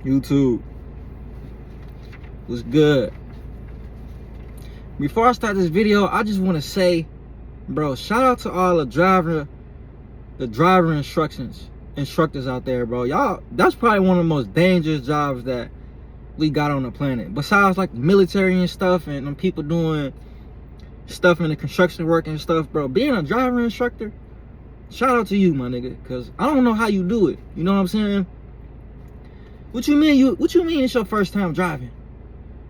YouTube was good. Before I start this video, I just want to say, bro, shout out to all the driver instructors out there, bro. Y'all, that's probably one of the most dangerous jobs that we got on the planet. Besides like the military and stuff, and them people doing stuff in the construction work and stuff, bro. Being a driver instructor, shout out to you, my nigga, because I don't know how you do it. You know what I'm saying? What you mean it's your first time driving?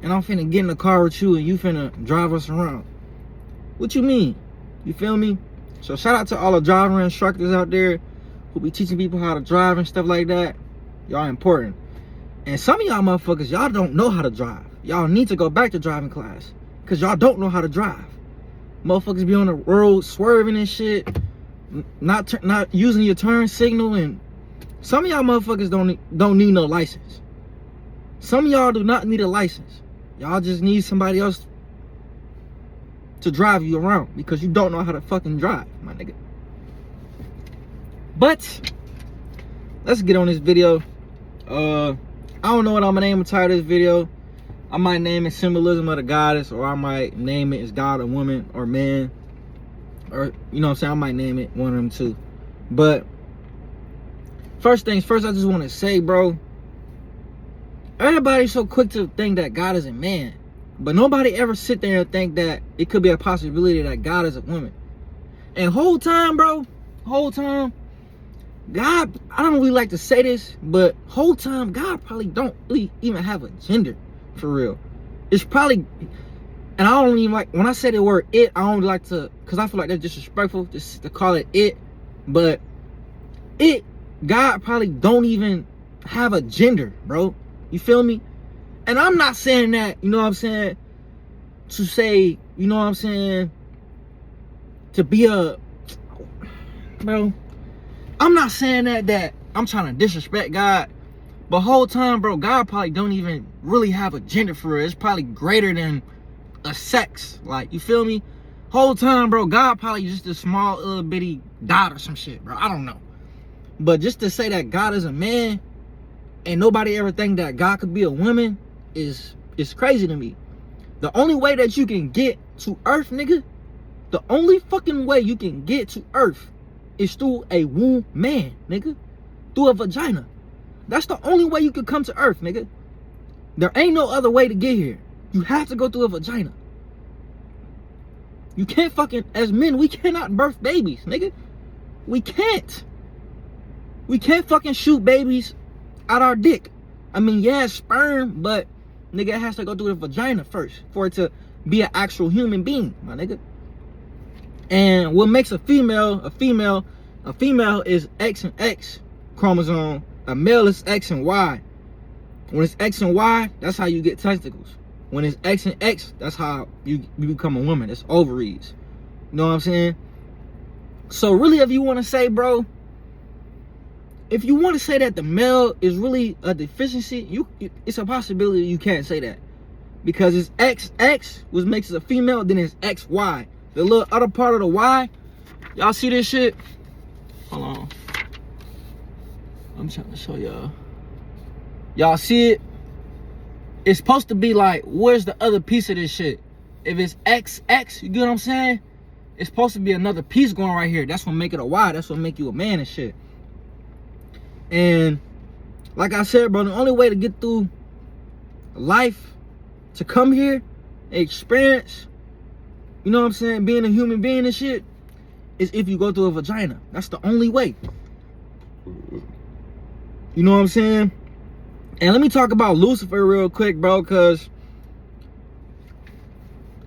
And I'm finna get in the car with you and you finna drive us around. What you mean? You feel me? So shout out to all the driver instructors out there who be teaching people how to drive and stuff like that. Y'all important. And some of y'all motherfuckers, y'all don't know how to drive. Y'all need to go back to driving class, because y'all don't know how to drive. Motherfuckers be on the road swerving and shit, not using your turn signal, and some of y'all motherfuckers don't need no license. Some of y'all do not need a license. Y'all just need somebody else to drive you around because you don't know how to fucking drive, my nigga. But let's get on this video. I don't know what I'm gonna name the title of this video. I might name it Symbolism of the Goddess, or I might name it as God or Woman or Man, or you know what I'm saying, I might name it one of them two. But first things first, I just want to say, bro, everybody's so quick to think that God is a man, but nobody ever sit there and think that it could be a possibility that God is a woman. And whole time, bro, God, I don't really like to say this, but whole time, God probably don't really even have a gender, for real. It's probably, and I don't even like, when I say the word it, I don't like to, because I feel like that's disrespectful just to call it it, but God probably don't even have a gender, bro. You feel me? And I'm not saying that, you know what I'm saying, to say, you know what I'm saying, to be a, bro, I'm not saying that I'm trying to disrespect God, but whole time, bro, God probably don't even really have a gender for it. It's probably greater than a sex, like, you feel me? Whole time, bro, God probably just a small little bitty dot or some shit, bro. I don't know. But just to say that God is a man and nobody ever think that God could be a woman is crazy to me. The only way that you can get to Earth, nigga, the only fucking way you can get to Earth is through a womb man, nigga. Through a vagina. That's the only way you can come to Earth, nigga. There ain't no other way to get here. You have to go through a vagina. You can't fucking, as men, we cannot birth babies, nigga. We can't. We can't fucking shoot babies out our dick. I mean, yeah, sperm, but nigga, it has to go through the vagina first for it to be an actual human being, my nigga. And what makes a female is X and X chromosome. A male is X and Y. When it's X and Y, that's how you get testicles. When it's X and X, that's how you become a woman. It's ovaries. You know what I'm saying? So really, if you want to say, bro, if you want to say that the male is really a deficiency, it's a possibility you can't say that. Because it's XX, which makes it a female, then it's XY. The little other part of the Y, y'all see this shit? Hold on. I'm trying to show y'all. Y'all see it? It's supposed to be like, where's the other piece of this shit? If it's XX, you get what I'm saying? It's supposed to be another piece going right here. That's what make it a Y. That's what make you a man and shit. And like I said, bro, the only way to get through life, to come here, experience, you know what I'm saying, being a human being and shit, is if you go through a vagina. That's the only way. You know what I'm saying? And let me talk about Lucifer real quick, bro, because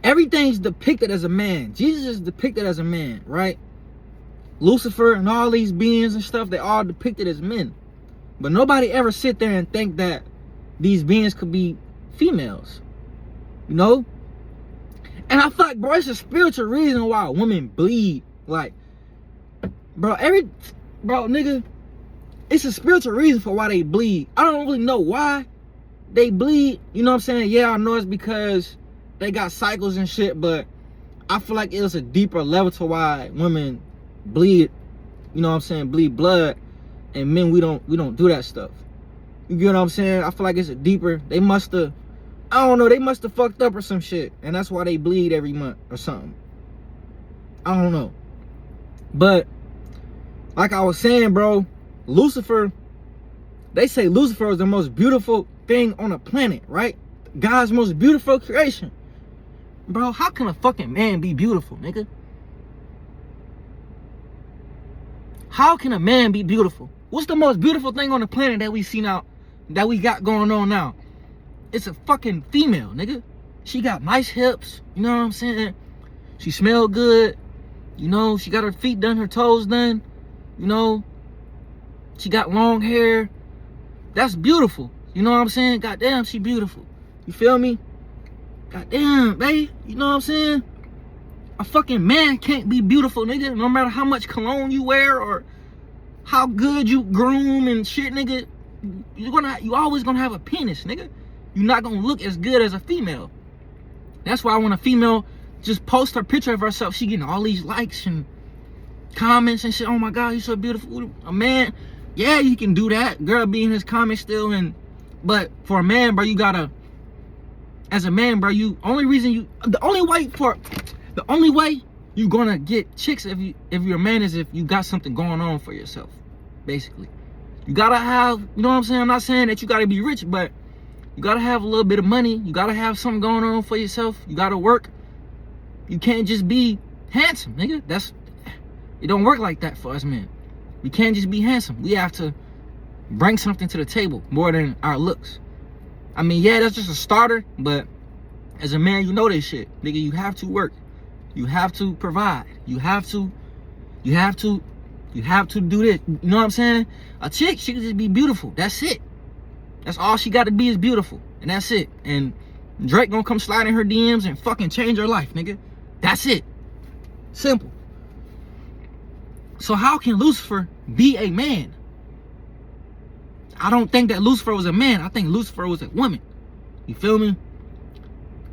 everything's depicted as a man. Jesus is depicted as a man, right? Lucifer and all these beings and stuff, they all depicted as men. But nobody ever sit there and think that these beings could be females. You know? And I feel like, bro, it's a spiritual reason why women bleed. Like, bro, nigga, it's a spiritual reason for why they bleed. I don't really know why they bleed. You know what I'm saying? Yeah, I know it's because they got cycles and shit, but I feel like it was a deeper level to why women bleed, you know what I'm saying, bleed blood, and men, we don't do that stuff. You get what I'm saying? I feel like it's deeper. They must have, I don't know, they must have fucked up or some shit. And that's why they bleed every month or something. I don't know. But, like I was saying, bro, Lucifer, they say Lucifer is the most beautiful thing on the planet, right? God's most beautiful creation. Bro, how can a fucking man be beautiful, nigga? How can a man be beautiful? What's the most beautiful thing on the planet that we see now, that we got going on now? It's a fucking female, nigga. She got nice hips, you know what I'm saying? She smell good, you know, she got her feet done, her toes done, you know. She got long hair. That's beautiful, you know what I'm saying? Goddamn, she beautiful. You feel me? Goddamn, babe, you know what I'm saying? A fucking man can't be beautiful, nigga, no matter how much cologne you wear or how good you groom and shit, nigga. You always gonna have a penis, nigga. You're not gonna look as good as a female. That's why when a female just posts her picture of herself, she getting all these likes and comments and shit. Oh my God, you're so beautiful. A man, yeah, you can do that. Girl be in his comments still, but for a man, bro, you gotta, as a man, bro, the only way you gonna get chicks if you're a man is if you got something going on for yourself, basically. You gotta have, you know what I'm saying? I'm not saying that you gotta be rich, but you gotta have a little bit of money. You gotta have something going on for yourself. You gotta work. You can't just be handsome, nigga. It don't work like that for us men. We can't just be handsome. We have to bring something to the table more than our looks. I mean, yeah, that's just a starter, but as a man, you know this shit. Nigga, you have to work. You have to provide. You have to do this. You know what I'm saying? A chick, she can just be beautiful. That's it. That's all she got to be is beautiful. And that's it. And Drake gonna come slide in her DMs and fucking change her life, nigga. That's it. Simple. So how can Lucifer be a man? I don't think that Lucifer was a man. I think Lucifer was a woman. You feel me?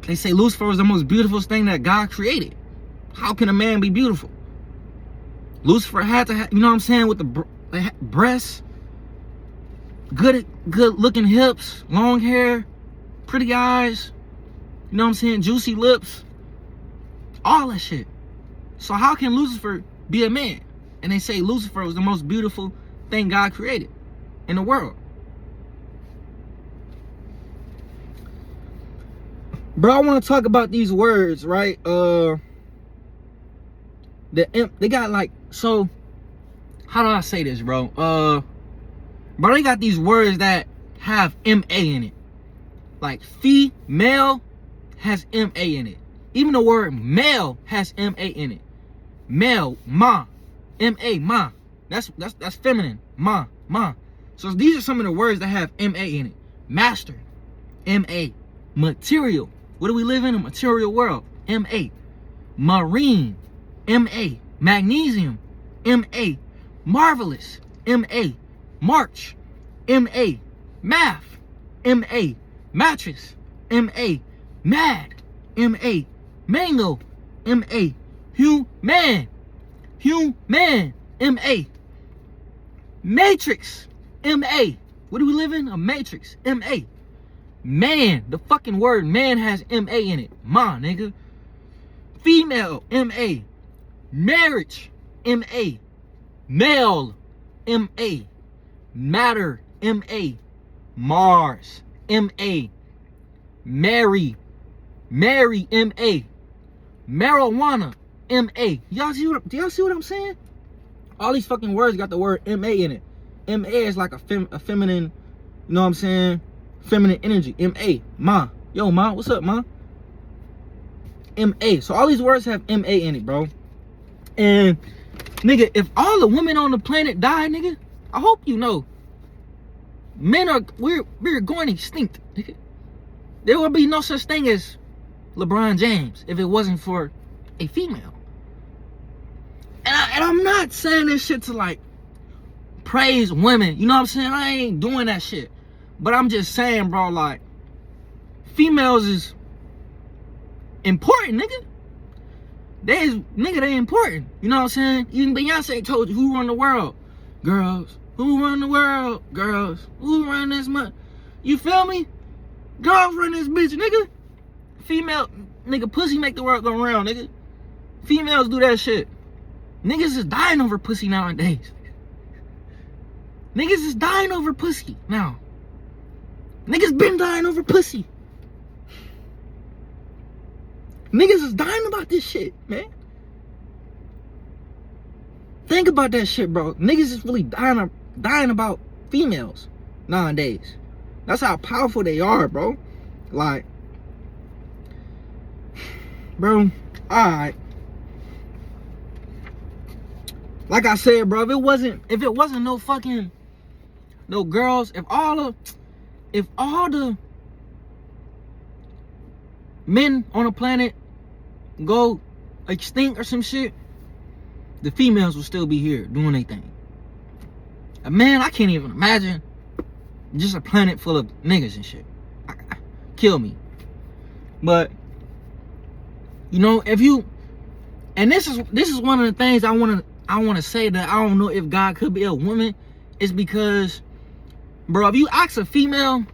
They say Lucifer was the most beautiful thing that God created. How can a man be beautiful? Lucifer had to have, you know what I'm saying, with the breasts, good looking hips, long hair, pretty eyes, you know what I'm saying, juicy lips, all that shit. So how can Lucifer be a man? And they say Lucifer was the most beautiful thing God created in the world. Bro, I want to talk about these words, right? They got like, so how do I say this, bro? Bro, they got these words that have M-A in it. Like female has M-A in it. Even the word male has M-A in it. Male, ma, M-A, ma. That's feminine, ma. So these are some of the words that have M-A in it. Master, M-A. Material. What do we live in? A material world. M-A. Marine. M-A. Magnesium. M-A. Marvelous. M-A. March. M-A. Math. M-A. Mattress. M-A. Mad. M-A. Mango. M-A. Human. Human. M-A. Matrix. M-A. What do we live in? A matrix. M-A. Man. The fucking word man has M-A in it. Ma, nigga. Female. M-A. Marriage. M-A. Male. M-A. Matter. M-A. Mars. M-A. Mary. Mary. M-A. Marijuana. M-A. Do y'all see what I'm saying? All these fucking words got the word M-A in it. M-A is like a feminine, you know what I'm saying? Feminine energy. M-A. Ma. Yo, ma. What's up, ma? M-A. So all these words have M-A in it, bro. And, nigga, if all the women on the planet die, nigga, I hope you know, we're going extinct, nigga. There would be no such thing as LeBron James if it wasn't for a female. And I'm not saying this shit to, like, praise women. You know what I'm saying? I ain't doing that shit. But I'm just saying, bro, like, females is important, nigga. They important. You know what I'm saying? Even Beyonce told you who run the world. Girls, Who run the world? Girls. Who run this month? You feel me? Girls run this bitch, nigga. Female, nigga, pussy make the world go round, nigga. Females do that shit. Niggas is dying over pussy nowadays. Niggas is dying over pussy now. Niggas been dying over pussy. Niggas is dying about this shit, man. Think about that shit, bro. Niggas is really dying about females nowadays. That's how powerful they are, bro. Like, bro, alright. Like I said, bro, if it wasn't no girls, if all the men on the planet go extinct or some shit, the females will still be here doing their thing. Man, I can't even imagine just a planet full of niggas and shit. Kill me. But you know, if you, and this is one of the things I want to say, that I don't know if God could be a woman, is because, bro, if you ask a female,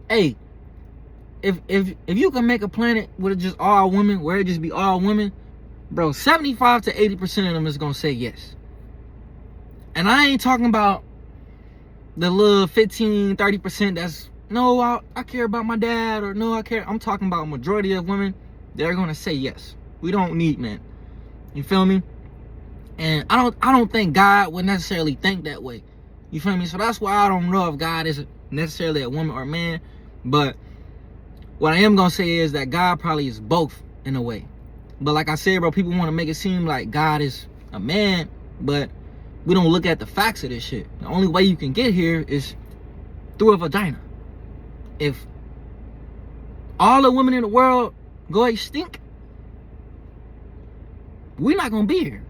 hey, if you can make a planet with just all women, where it just be all women, bro, 75 to 80% of them is gonna say yes. And I ain't talking about the little 15-30% that's, no, I care about my dad, or no, I care. I'm talking about a majority of women. They're gonna say yes. We don't need men. You feel me? And I don't think God would necessarily think that way. You feel me? So that's why I don't know if God is necessarily a woman or a man. But what I am gonna say is that God probably is both in a way. But like I said, bro, people want to make it seem like God is a man, but we don't look at the facts of this shit. The only way you can get here is through a vagina. If all the women in the world go extinct, we're not gonna be here.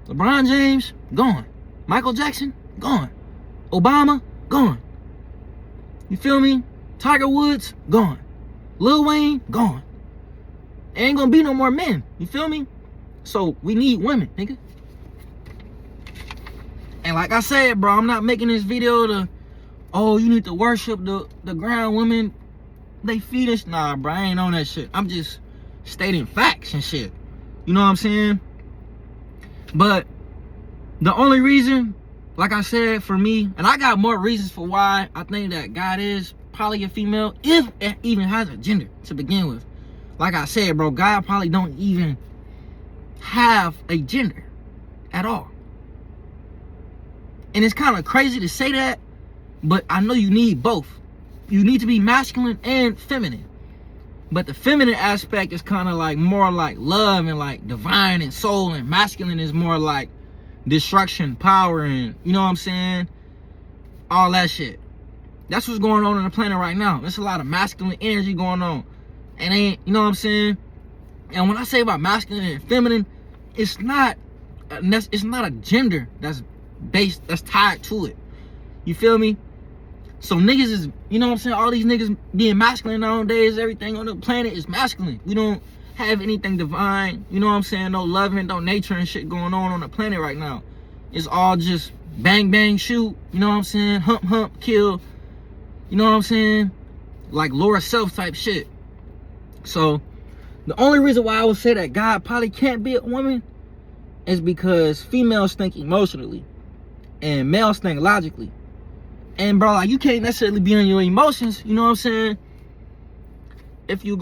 LeBron James, gone. Michael Jackson, gone. Obama, gone. You feel me? Tiger Woods, gone. Lil Wayne, gone. Ain't gonna be no more men. You feel me? So we need women, nigga. And like I said, bro, I'm not making this video to, oh, you need to worship the ground women, they fetus. Nah, bro, I ain't on that shit. I'm just stating facts and shit. You know what I'm saying? But the only reason, like I said, for me, and I got more reasons for why I think that God is probably a female, if it even has a gender to begin with. Like I said, bro, God probably don't even have a gender at all. And it's kind of crazy to say that, but I know you need both. You need to be masculine and feminine. But the feminine aspect is kind of like more like love and like divine and soul, and masculine is more like destruction, power, and you know what I'm saying? All that shit. That's what's going on the planet right now. There's a lot of masculine energy going on. And ain't, you know what I'm saying? And when I say about masculine and feminine, it's not a gender that's tied to it. You feel me? So niggas is, you know what I'm saying, all these niggas being masculine nowadays, everything on the planet is masculine. We don't have anything divine, you know what I'm saying, no loving, no nature and shit going on the planet right now. It's all just bang, bang, shoot, you know what I'm saying, hump, hump, kill, you know what I'm saying, like lower self type shit. So the only reason why I would say that God probably can't be a woman is because females think emotionally and males think logically. And bro, like, you can't necessarily be on your emotions, you know what I'm saying, if you're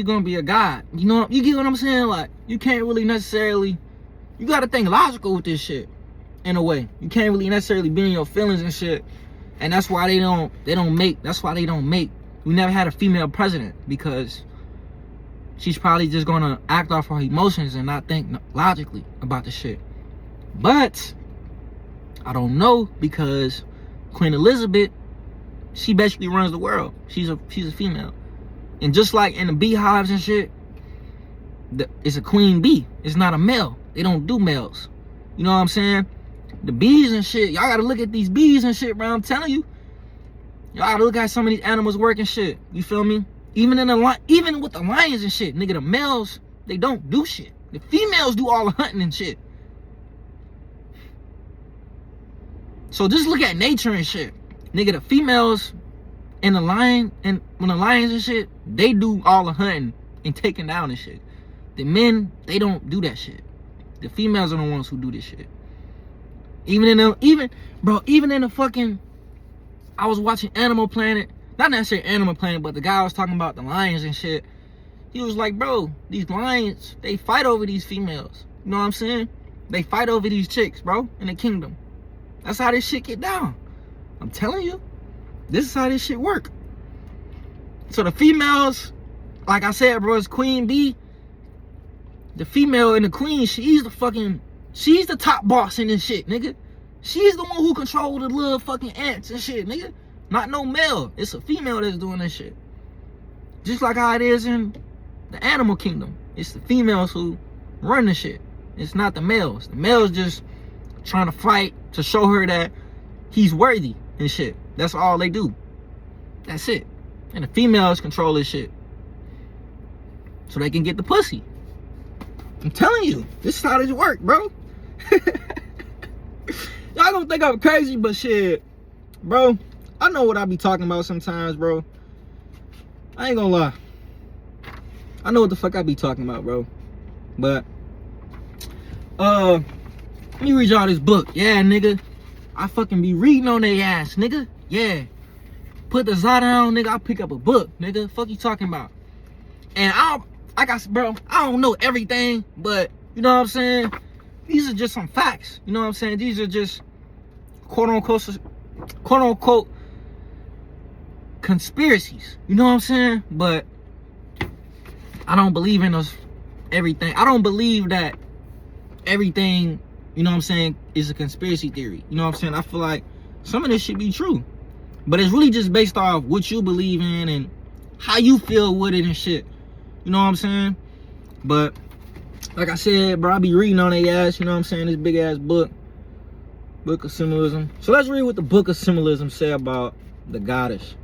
gonna be a god. You know, you get what I'm saying? Like, you can't really necessarily, you gotta think logical with this shit in a way. You can't really necessarily be in your feelings and shit. And that's why they don't make, we never had a female president, because she's probably just gonna act off her emotions and not think logically about the shit. But I don't know, because Queen Elizabeth, she basically runs the world. She's a female. And just like in the beehives and shit, it's a queen bee. It's not a male. They don't do males. You know what I'm saying? The bees and shit, y'all gotta look at these bees and shit, bro. I'm telling you. Y'all gotta look at some of these animals working shit. You feel me? Even with the lions and shit, nigga, the males, they don't do shit. The females do all the hunting and shit. So just look at nature and shit. Nigga, the females and the lion, and when the lions and shit, they do all the hunting and taking down and shit. The men, they don't do that shit. The females are the ones who do this shit. Even in the fucking, I was watching Animal Planet, not necessarily Animal Planet, but the guy was talking about the lions and shit. He was like, bro, these lions, they fight over these females. You know what I'm saying? They fight over these chicks, bro, in the kingdom. That's how this shit get down. I'm telling you, this is how this shit work. So the females, like I said, bro, it's Queen Bee. The female and the queen, she's the top boss in this shit, nigga. She's the one who control the little fucking ants and shit, nigga. Not no male. It's a female that's doing this shit. Just like how it is in the animal kingdom. It's the females who run the shit. It's not the males. The males just trying to fight to show her that he's worthy and shit. That's all they do. That's it. And the females control this shit, so they can get the pussy. I'm telling you, this is how this work, bro. Y'all gonna think I'm crazy, but shit, bro, I know what I be talking about sometimes, bro. I ain't gonna lie. I know what the fuck I be talking about, bro. But, let me read y'all this book. Yeah, nigga. I fucking be reading on their ass, nigga. Yeah. Put the Zod on, nigga. I'll pick up a book, nigga. Fuck you talking about? And bro, I don't know everything, but you know what I'm saying? These are just some facts. You know what I'm saying? These are just quote unquote conspiracies. You know what I'm saying? But I don't believe in everything. I don't believe that everything, you know what I'm saying, is a conspiracy theory. You know what I'm saying? I feel like some of this should be true. But it's really just based off what you believe in and how you feel with it and shit. You know what I'm saying? But like I said, bro, I be reading on their ass, you know what I'm saying, this big ass book of Symbolism. So let's read what the book of Symbolism say about the goddess.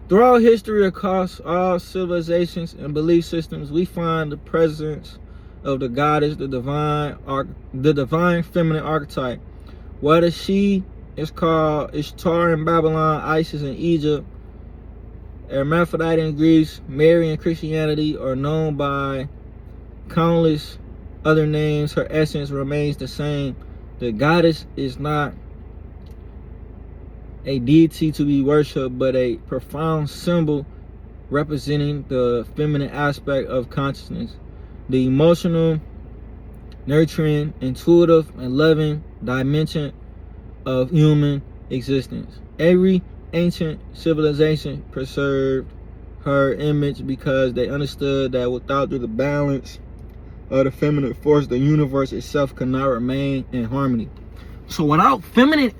Throughout history, across all civilizations and belief systems, we find the presence of the goddess, the divine feminine archetype. Whether she is called Ishtar in Babylon, Isis in Egypt, Hermaphrodite in Greece, Mary in Christianity, or known by countless other names, her essence remains the same. The goddess is not a deity to be worshipped, but a profound symbol representing the feminine aspect of consciousness, the emotional, nurturing, intuitive, and loving dimension of human existence. Every ancient civilization preserved her image because they understood that without the balance of the feminine force, the universe itself cannot remain in harmony. So without feminine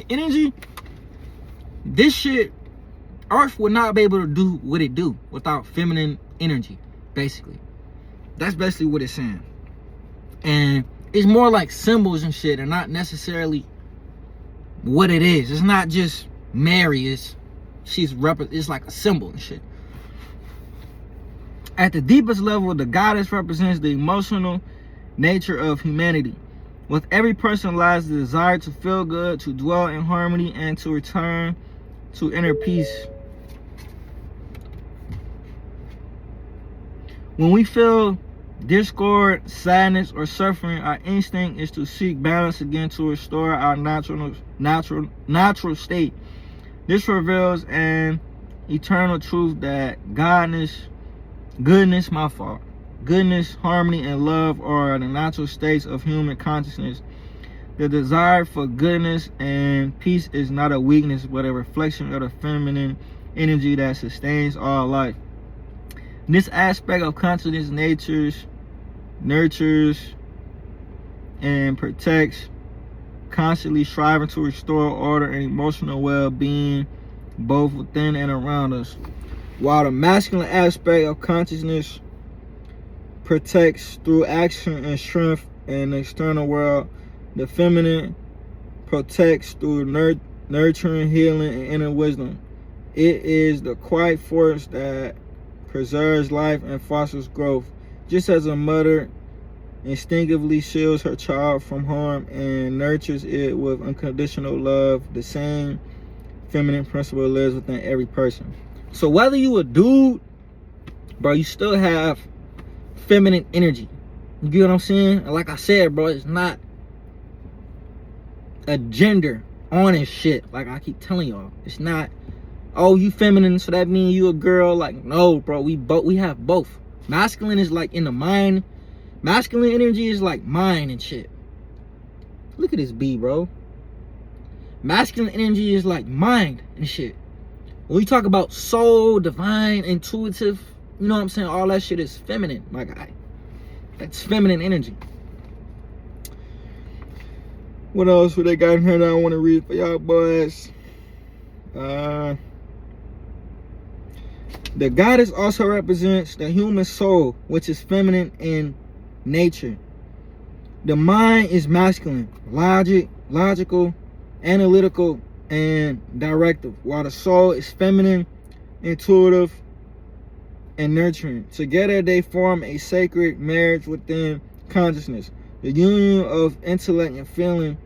energy, this shit, Earth would not be able to do what it do without feminine energy, basically. That's basically what it's saying. And it's more like symbols and shit, and not necessarily what it is. It's not just Mary. It's like a symbol and shit. At the deepest level, the goddess represents the emotional nature of humanity. With every person lies the desire to feel good, to dwell in harmony, and to return to inner peace. When we feel discord, sadness, or suffering, our instinct is to seek balance again, to restore our natural state. This reveals an eternal truth that goodness, harmony, and love are the natural states of human consciousness. The desire for goodness and peace is not a weakness, but a reflection of the feminine energy that sustains all life. This aspect of consciousness nurtures and protects, constantly striving to restore order and emotional well-being both within and around us. While the masculine aspect of consciousness protects through action and strength in the external world, the feminine protects through nurturing, healing, and inner wisdom. It is the quiet force that preserves life and fosters growth. Just as a mother instinctively shields her child from harm and nurtures it with unconditional love. The same feminine principle lives within every person. So whether you a dude, bro, you still have feminine energy. You get what I'm saying? And like I said, bro, it's not a gender on and shit. Like I keep telling y'all, it's not, oh, you feminine, so that means you a girl. Like, no, bro, we have both. Masculine is like in the mind. Masculine energy is like mind and shit. Look at this B, bro. Masculine energy is like mind and shit. When we talk about soul, divine, intuitive, you know what I'm saying? All that shit is feminine, my guy. That's feminine energy. What else would they got in here that I want to read for y'all boys? The goddess also represents the human soul, which is feminine in nature. The mind is masculine, logical, analytical, and directive, while the soul is feminine, intuitive, and nurturing. Together they form a sacred marriage within consciousness, the union of intellect and feeling,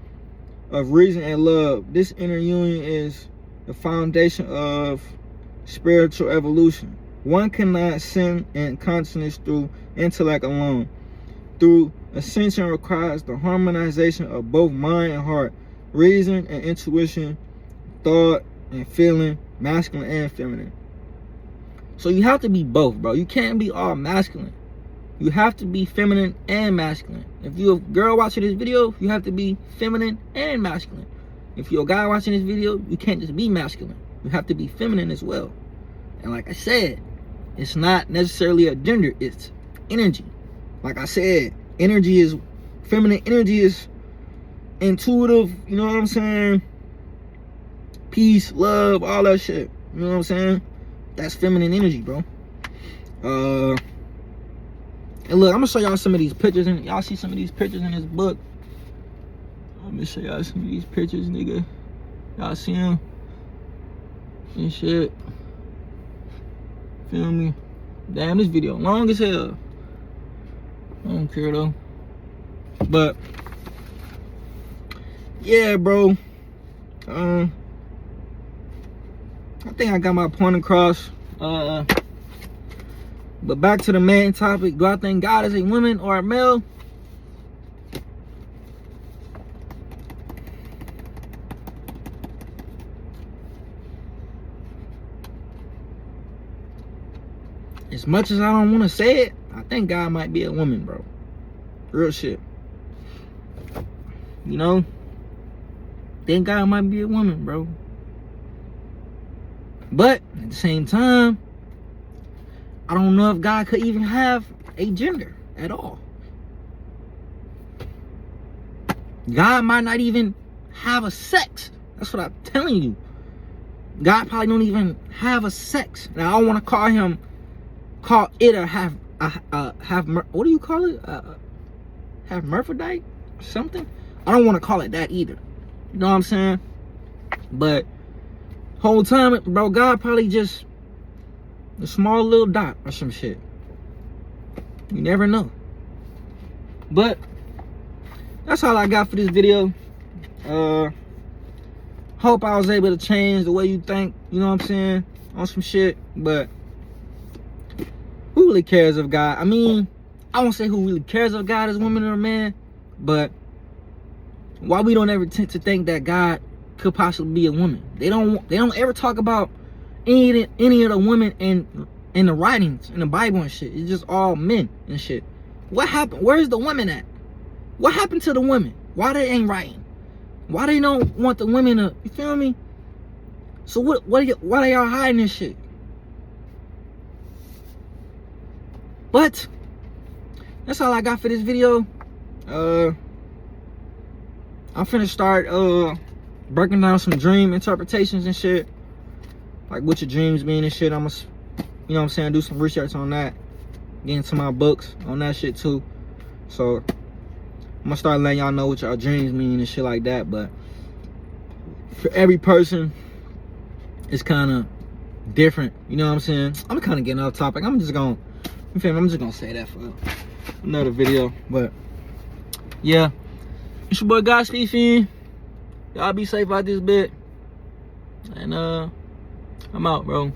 of reason and love. This inner union is the foundation of spiritual evolution. One cannot ascend in consciousness through intellect alone. Through ascension requires the harmonization of both mind and heart, reason and intuition, thought and feeling, masculine and feminine. So you have to be both, bro. You can't be all masculine. You have to be feminine and masculine. If you're a girl watching this video, you have to be feminine and masculine. If you're a guy watching this video, you can't just be masculine. You have to be feminine as well. And like I said, it's not necessarily a gender, it's energy. Like I said, energy is, feminine energy is intuitive, you know what I'm saying? Peace, love, all that shit. You know what I'm saying? That's feminine energy, bro. And look, I'm gonna show y'all some of these pictures, and y'all see some of these pictures in this book. Let me show y'all some of these pictures, nigga. Y'all see them? And shit. Feel me? Damn, this video long as hell. I don't care though. But yeah, bro. I think I got my point across. But back to the main topic. Do I think God is a woman or a male? As much as I don't want to say it, I think God might be a woman, bro. Real shit. You know? Think God might be a woman, bro. But at the same time, I don't know if God could even have a gender at all. God might not even have a sex. That's what I'm telling you. God probably don't even have a sex. Now I don't want to call it a have what do you call it? Have hermaphrodite or something? I don't want to call it that either. You know what I'm saying? But whole time, bro, God probably just a small little dot or some shit. You never know. But that's all I got for this video. Hope I was able to change the way you think, you know what I'm saying, on some shit. But who really cares if God, I mean, I won't say who really cares if God is a woman or a man, but why we don't ever tend to think that God could possibly be a woman. They don't ever talk about any of the women in the writings in the Bible and shit. It's just all men and shit. What happened? Where's the women at? What happened to the women? Why they ain't writing? Why they don't want the women to, you feel me? So why they y'all hiding this shit? But that's all I got for this video. I'm finna start breaking down some dream interpretations and shit, like what your dreams mean and shit. I'm gonna, you know what I'm saying, do some research on that, get into my books on that shit too. So I'm gonna start letting y'all know what y'all dreams mean and shit like that. But for every person, it's kind of different, you know what I'm saying? I'm kind of getting off topic. I'm just gonna say that for another video. But yeah, it's your boy God Stephen. Y'all be safe out this bit. And I'm out, bro.